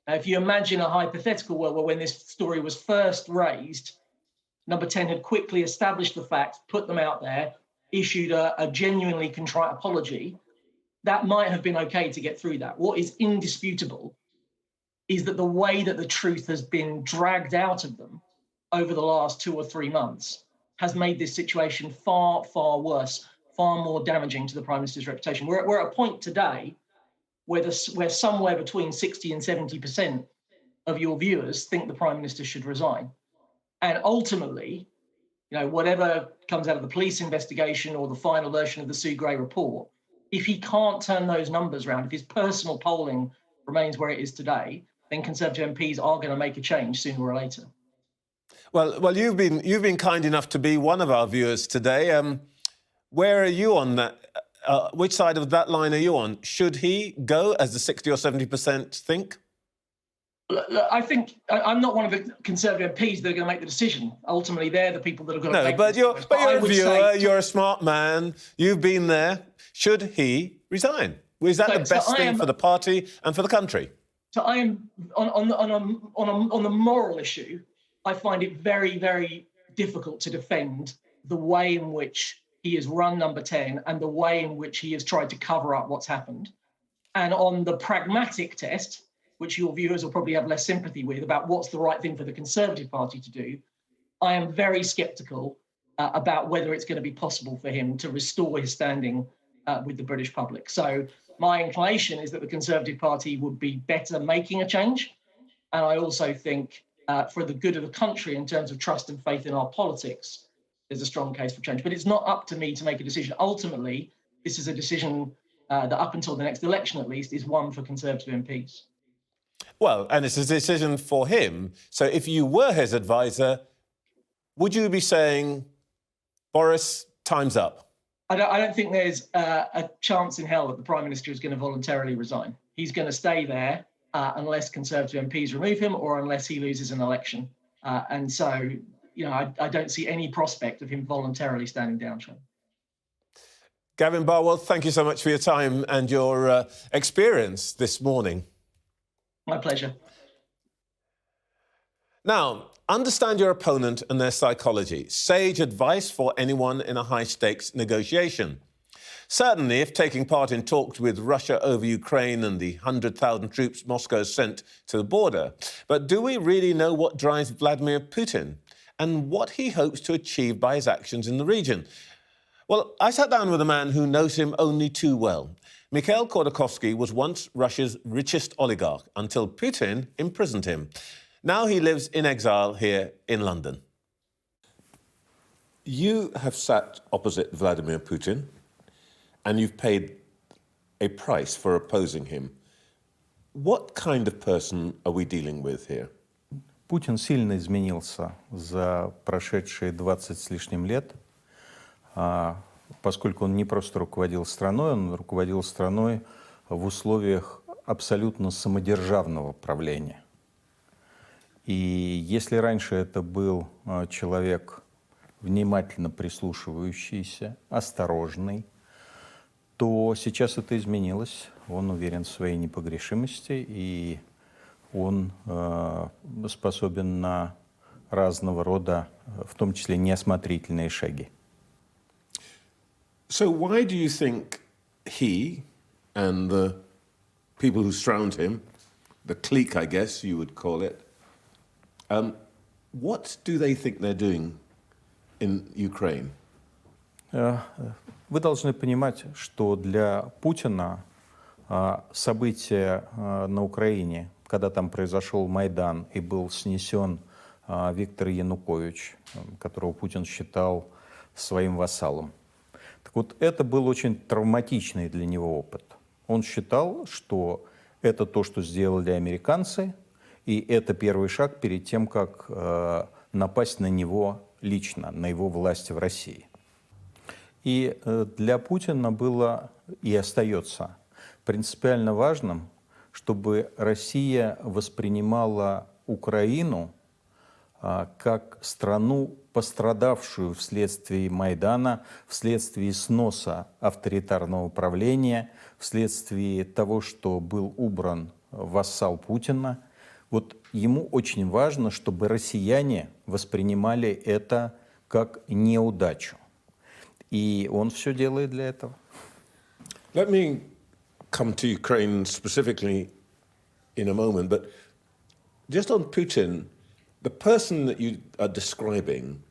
Now, if you imagine a hypothetical world where when this story was first raised, Number 10 had quickly established the facts, put them out there, issued a genuinely contrite apology, that might have been okay to get through that. What is indisputable is that the way that the truth has been dragged out of them over the last 2 or 3 months has made this situation far, far worse, far more damaging to the Prime Minister's reputation. We're at a point today where somewhere between 60 and 70% of your viewers think the Prime Minister should resign. And ultimately, whatever comes out of the police investigation or the final version of the Sue Gray report, if he can't turn those numbers around, if his personal polling remains where it is today, then Conservative MPs are going to make a change sooner or later. Well, you've been kind enough to be one of our viewers today. Where are you on that? Which side of that line are you on? Should he go, as the 60 or 70% think? I think I'm not one of the Conservative MPs that are going to make the decision. Ultimately, they're the people that are going to make the decision. But you're a viewer, you're a smart man, you've been there. Should he resign? Is that the best thing for the party and for the country? So I am, on the moral issue, I find it very, very difficult to defend the way in which he has run Number 10 and the way in which he has tried to cover up what's happened. And on the pragmatic test, which your viewers will probably have less sympathy with, about what's the right thing for the Conservative Party to do, I am very sceptical about whether it's going to be possible for him to restore his standing with the British public. So my inclination is that the Conservative Party would be better making a change. And I also think for the good of the country in terms of trust and faith in our politics, there's a strong case for change. But it's not up to me to make a decision. Ultimately, this is a decision that up until the next election, at least, is one for Conservative MPs. Well, and it's a decision for him. So if you were his advisor, would you be saying, Boris, time's up? I don't think there's a chance in hell that the Prime Minister is going to voluntarily resign. He's going to stay there unless Conservative MPs remove him or unless he loses an election. And so, you know, I don't see any prospect of him voluntarily standing down, Sean. Gavin Barwell, thank you so much for your time and your experience this morning. My pleasure. Now, understand your opponent and their psychology. Sage advice for anyone in a high-stakes negotiation. Certainly, if taking part in talks with Russia over Ukraine and the 100,000 troops Moscow sent to the border. But do we really know what drives Vladimir Putin and what he hopes to achieve by his actions in the region? Well, I sat down with a man who knows him only too well. Mikhail Khodorkovsky was once Russia's richest oligarch until Putin imprisoned him. Now he lives in exile here in London. You have sat opposite Vladimir Putin and you've paid a price for opposing him. What kind of person are we dealing with here? Путин сильно изменился за прошедшие 20 с лишним лет, поскольку он не просто руководил страной, он руководил страной в условиях абсолютно самодержавного правления. И если раньше это был человек внимательно прислушивающийся, осторожный, то сейчас это изменилось. Он уверен в своей непогрешимости, и он способен на разного рода, в том числе неосмотрительные шаги. So why do you think he and the people who surround him, the clique, I guess you would call it, what do they think they're doing in Ukraine? Вы должны понимать, что для Путина события на Украине, когда там произошел Майдан и был снесен Виктор Янукович, которого Путин считал своим вассалом. Так вот, это был очень травматичный для него опыт. Он считал, что это то, что сделали американцы, и это первый шаг перед тем, как напасть на него лично, на его власть в России. И для Путина было и остается принципиально важным, чтобы Россия воспринимала Украину как страну, пострадавшую вследствие Майдана, вследствие сноса авторитарного правления, вследствие того, что был убран вассал Путина. Вот ему очень важно, чтобы россияне воспринимали это как неудачу. И он все делает для этого. Let me come to Ukraine specifically in a moment, but just on Putin, the person that you are describing,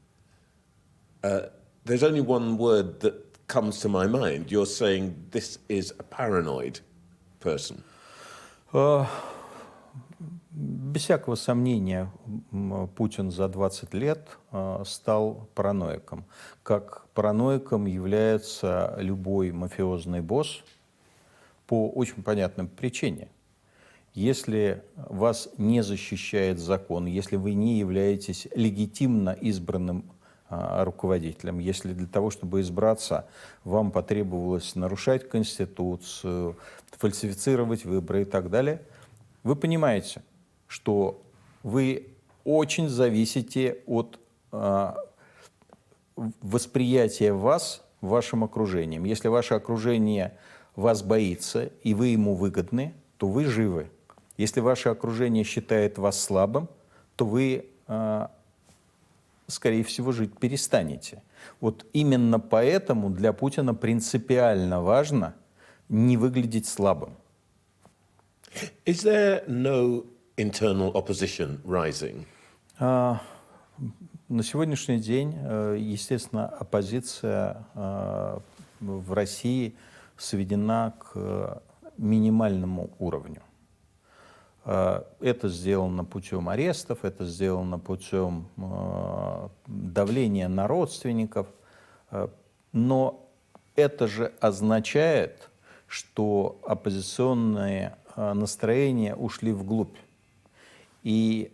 there's only one word that comes to my mind. You're saying this is a paranoid person. Без всякого сомнения, Путин за 20 лет стал параноиком. Как параноиком является любой мафиозный босс по очень понятной причине. Если вас не защищает закон, если вы не являетесь легитимно избранным руководителем, если для того, чтобы избраться, вам потребовалось нарушать Конституцию, фальсифицировать выборы и так далее, вы понимаете, что вы очень зависите от восприятия вас вашим окружением. Если ваше окружение вас боится, и вы ему выгодны, то вы живы. Если ваше окружение считает вас слабым, то вы, скорее всего, жить перестанете. Вот именно поэтому для Путина принципиально важно не выглядеть слабым. Is there no internal opposition rising? На сегодняшний день, естественно, оппозиция в России сведена к минимальному уровню. Это сделано путем арестов, это сделано путем давления на родственников. Но это же означает, что оппозиционные настроения ушли вглубь. И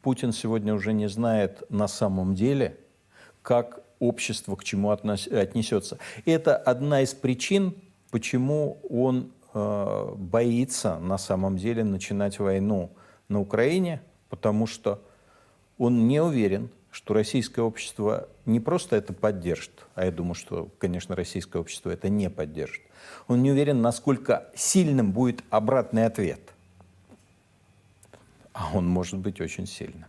Путин сегодня уже не знает на самом деле, как общество к чему отнесется. Это одна из причин, почему он боится на самом деле начинать войну на Украине, потому что он не уверен, что российское общество не просто это поддержит, а я думаю, что, конечно, российское общество это не поддержит. Он не уверен, насколько сильным будет обратный ответ. А он может быть очень сильным.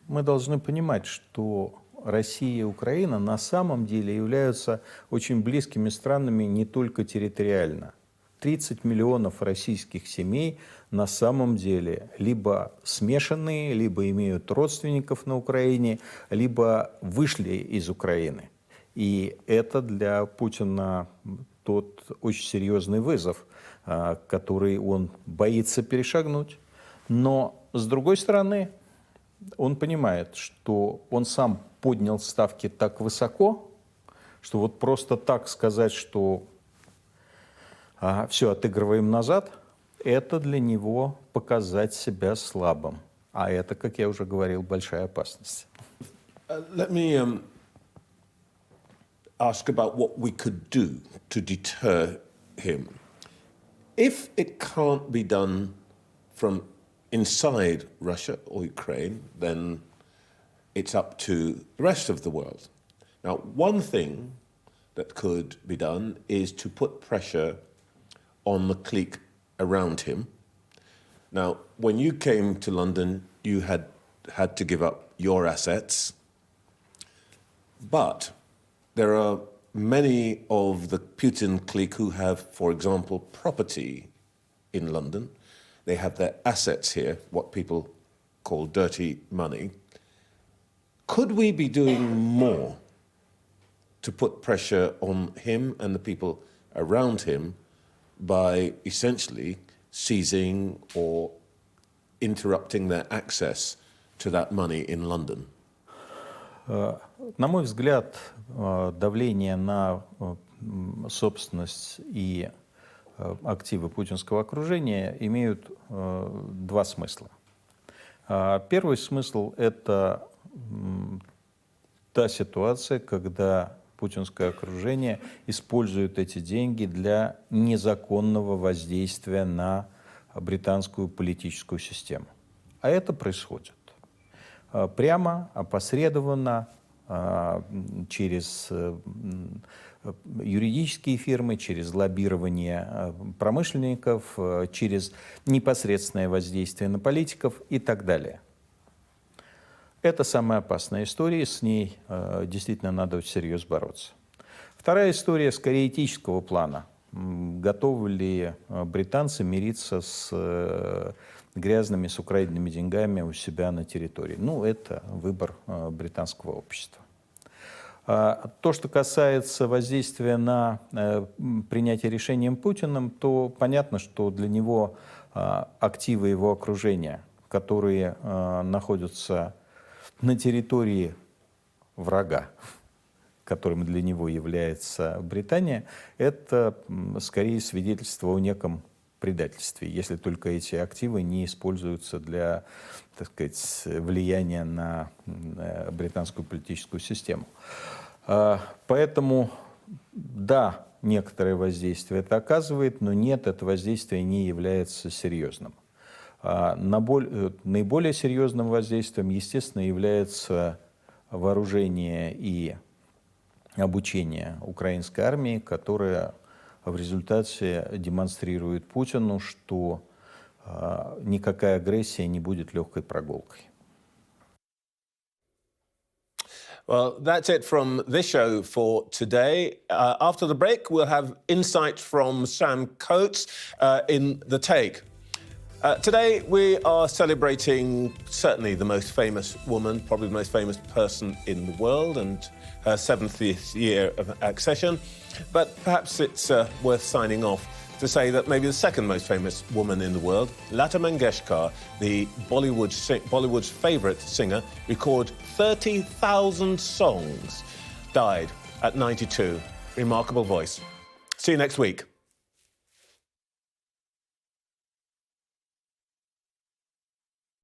Мы должны понимать, что Россия и Украина на самом деле являются очень близкими странами не только территориально. 30 миллионов российских семей на самом деле либо смешанные, либо имеют родственников на Украине, либо вышли из Украины. И это для Путина тот очень серьезный вызов, который он боится перешагнуть. Но, с другой стороны, он понимает, что он сам поднял ставки так высоко, что вот просто так сказать, что все, отыгрываем назад, это для него показать себя слабым. А это, как я уже говорил, большая опасность. Let me ask about what we could do to deter him. If it can't be done from inside Russia or Ukraine, then it's up to the rest of the world. Now, one thing that could be done is to put pressure on the clique around him. Now, when you came to London, you had to give up your assets, but there are many of the Putin clique who have, for example, property in London. They have their assets here, what people call dirty money. Could we be doing more to put pressure on him and the people around him by essentially seizing or interrupting their access to that money in London? На мой взгляд, давление на собственность и активы путинского окружения имеют два смысла. Первый смысл – это та ситуация, когда путинское окружение использует эти деньги для незаконного воздействия на британскую политическую систему. А это происходит прямо, опосредованно, через юридические фирмы, через лоббирование промышленников, через непосредственное воздействие на политиков и так далее. Это самая опасная история, с ней действительно надо очень серьезно бороться. Вторая история скорее этического плана. Готовы ли британцы мириться с грязными, с украденными деньгами у себя на территории? Ну, это выбор британского общества. То, что касается воздействия на принятие решением Путиным, то понятно, что для него активы его окружения, которые находятся на территории врага, которым для него является Британия, это скорее свидетельство о неком предательстве, если только эти активы не используются для, так сказать, влияния на британскую политическую систему. Поэтому, да, некоторое воздействие это оказывает, но нет, это воздействие не является серьезным. Наиболее серьезным воздействием, естественно, является вооружение и обучение украинской армии, которая в результате демонстрирует Путину, что никакая агрессия не будет легкой прогулкой. Well, that's it from this show for today. After the break, we'll have insight from Sam Coates in The Take. Today, we are celebrating certainly the most famous woman, probably the most famous person in the world, and her 70th year of accession. But perhaps it's worth signing off to say that maybe the second most famous woman in the world, Lata Mangeshkar, the Bollywood's favourite singer, recorded 30,000 songs, died at 92. Remarkable voice. See you next week.